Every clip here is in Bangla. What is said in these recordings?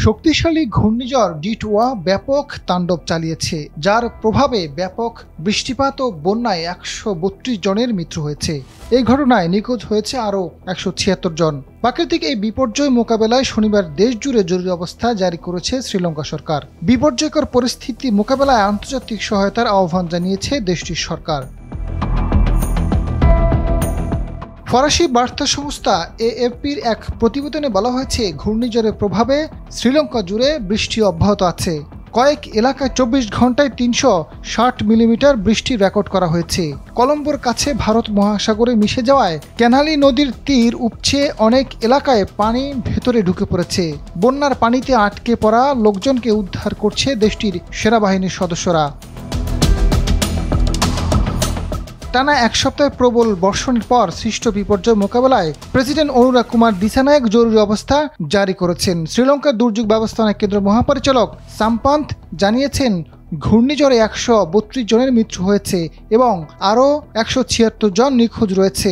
শক্তিশালী ঘূর্ণিঝড় ডিটওয়া ব্যাপক তাণ্ডব চালিয়েছে, যার প্রভাবে ব্যাপক বৃষ্টিপাত ও বন্যায় ১৩২ জনের মৃত্যু হয়েছে। এই ঘটনায় নিখোঁজ হয়েছে আরও ১৭৬ জন। প্রাকৃতিক এই বিপর্যয় মোকাবেলায় শনিবার দেশজুড়ে জরুরি অবস্থা জারি করেছে শ্রীলঙ্কা সরকার। বিপর্যয়কর পরিস্থিতি মোকাবেলায় আন্তর্জাতিক সহায়তার আহ্বান জানিয়েছে দেশটির সরকার। ফরাসি বার্তা সংস্থা এএফপির এক প্রতিবেদনে বলা হয়েছে, ঘূর্ণিঝড়ের প্রভাবে শ্রীলঙ্কা জুড়ে বৃষ্টি অব্যাহত আছে। কয়েক এলাকায় ২৪ ঘন্টায় ৩৬০ মিলিমিটার বৃষ্টি রেকর্ড করা হয়েছে। কলম্বোর কাছে ভারত মহাসাগরে মিশে যাওয়ায় ক্যানালি নদীর তীর উপচে অনেক এলাকায় পানি ভেতরে ঢুকে পড়েছে। বন্যার পানিতে আটকে পড়া লোকজনকে উদ্ধার করছে দেশটির সেনাবাহিনীর সদস্যরা। টানা এক সপ্তাহে প্রবল বর্ষণের পর সৃষ্ট বিপর্যয় মোকাবেলায় প্রেসিডেন্ট অনুরা কুমার দিসানায়েক জরুরি অবস্থা জারি করেছেন। শ্রীলঙ্কার দুর্যোগ ব্যবস্থাপনা কেন্দ্র মহাপরিচালক সাম্পান্ত জানিয়েছেন, ঘূর্ণিঝড়ে ১৩২ জনের মৃত্যু হয়েছে এবং আরও ১৭৬ জন নিখোঁজ রয়েছে।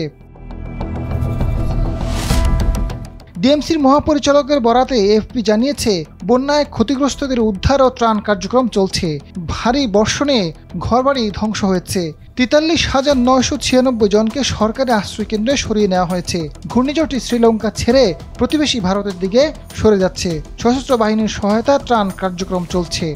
ডিএমসির মহাপরিচালকের বরাতে এএফপি জানিয়েছে, বন্যায় ক্ষতিগ্রস্তদের উদ্ধার ও ত্রাণ কার্যক্রম চলছে। ভারী বর্ষণে ঘরবাড়ি ধ্বংস হয়েছে। ৪৩,৯৯৬ জনকে সরকারি আশ্রয়কেন্দ্রে সরিয়ে নেওয়া হয়েছে। ঘূর্ণিঝড়টি শ্রীলঙ্কা ছেড়ে প্রতিবেশী ভারতের দিকে সরে যাচ্ছে। সশস্ত্র বাহিনীর সহায়তা ত্রাণ কার্যক্রম চলছে।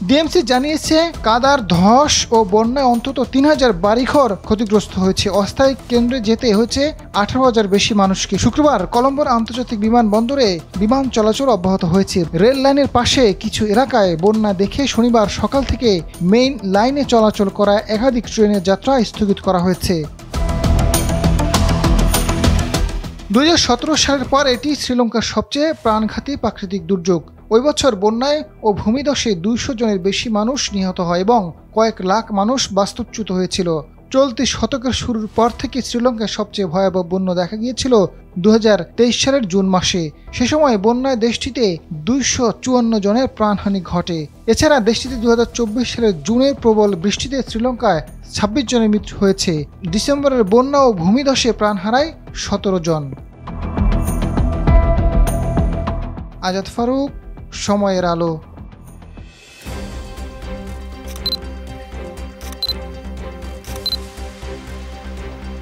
ডিএমসি জানিয়েছে, কাদার ধস ও বন্যায় অন্তত ৩,০০০ বাড়িঘর ক্ষতিগ্রস্ত হয়েছে। অস্থায়ী কেন্দ্রে যেতে হয়েছে ১৮,০০০ বেশি মানুষকে। শুক্রবার কলম্বোর আন্তর্জাতিক বিমানবন্দরে বিমান চলাচল অব্যাহত হয়েছে। রেল লাইনের পাশে কিছু এলাকায় বন্যা দেখে শনিবার সকাল থেকে মেইন লাইনে চলাচল করা একাধিক ট্রেনের যাত্রা স্থগিত করা হয়েছে। ২০১৭ সালের পর এটি শ্রীলঙ্কার সবচেয়ে প্রাণঘাতী প্রাকৃতিক দুর্যোগ। ওই বছর বন্যায় ও ভূমিধসে ২০০ জনের বেশি মানুষ নিহত হয় এবং কয়েক লাখ মানুষ বাস্তুচ্যুত হয়েছিল। চলতি শতকের শুরুর পর থেকে শ্রীলঙ্কায় সবচেয়ে ভয়াবহ বন্যা দেখা গিয়েছিল ২০২৩ সালের জুন মাসে। সে সময় বন্যায় দেশটিতে ২৫৪ জনের প্রাণহানি ঘটে। এছাড়া দেশটিতে ২০২৪ সালের জুনের প্রবল বৃষ্টিতে শ্রীলঙ্কায় ২৬ জনের মৃত্যু হয়েছে। ডিসেম্বরের বন্যা ও ভূমিধসে প্রাণ হারায় ১৭ জন। আজাদ ফারুক, সময়ের আলো।